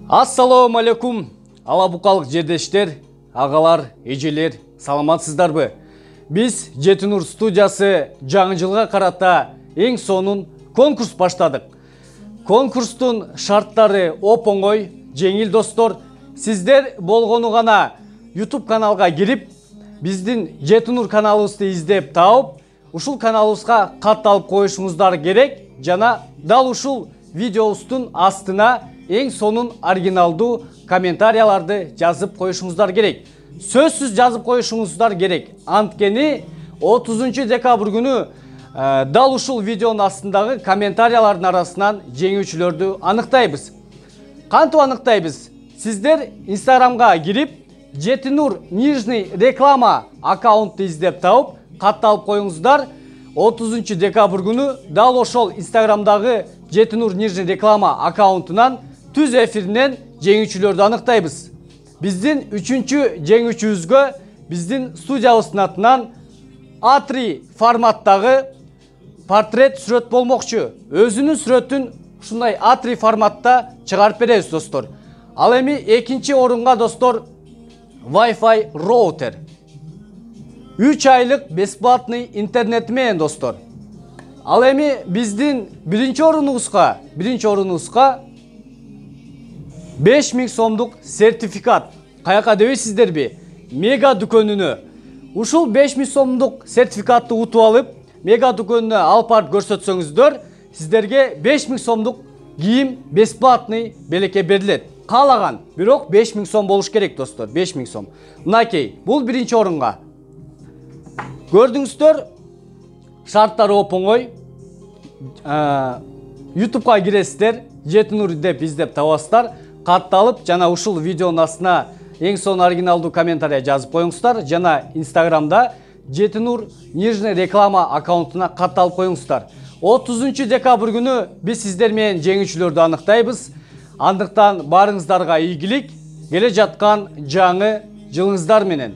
Ассаламу алейкум, алабукалык жердештер, агалар, эжелер, саламатсыздарбы? Биз Жетинур студиясы жаңы жылга карата эң сонун конкурс баштадык. Конкурстун шарттары оп-оңой, жеңил достор. Сиздер болгону гана YouTube каналга кирип, биздин Жетинур каналыбызды издеп тауып, ушул каналыбызга катталып коюшуңуздар керек. Жана дал ушул видеобуздун астына эң сонун оригиналдуу комментарияларды жазып коюшуңуздар керек. Сөзсүз жазып коюшуңуздар керек. Анткени 30 декабрь күнү дал ушул видеонун астындагы комментариялардын арасынан жеңүүчүлөрдү аныктайбыз. Кантип аныктайбыз? Сиздер Инстаграмга кирип, Жетинур нижний реклама аккаунтты издеп тауып, катталып коюңуздар. 30 декабрь күнү дал ошол Инстаграмдагы Жетинур нижний реклама аккаунтунан түз эфиринен жеңүүчүлөрдү аныктайбыз. Биздин 3-чү жеңүүчүбүзгө биздин студиябыздын атынан A3 форматтагы портрет сүрөт болмокчу. Өзүнүн сүрөтүн ушундай A3 форматта чыгарып беребиз достор. Ал эми экинчи орунга достор Wi-Fi роутер. 3 айлык бесплатный интернет менен достор. Ал эми биздин биринчи орунубузга 5000 сомдук сертификат. Каяка дебейсиздерби? Мега дүкөнүнө. Ушул 5000 сомдук сертификатты утуп алып, Мега дүкөнүнө алып барып көрсөтсөңүздөр, сиздерге 5000 сомдук кийим бесплатный белекке берилет. Каалаган, бирок 5000 сом болуш керек достор, 5000 сом. Мынакей, бул биринчи орунга. Көрдүңүздөр, шарттары оп-оңой. YouTube'га киресиздер, Жетинур деп издеп табасыздар, катталып, жана ушул видеонун астына эң сонун оригиналдуу комментарий жазып коюңуздар, жана Инстаграмда Жетинур нижний реклама аккаунтуна катталып коюңуздар. 30 декабрь күнү биз сиздер менен жеңүүчүлөрдү аныктайбыз. Андыктан барыңыздарга ийгилик, келе жаткан жаңы жылыңыздар менен.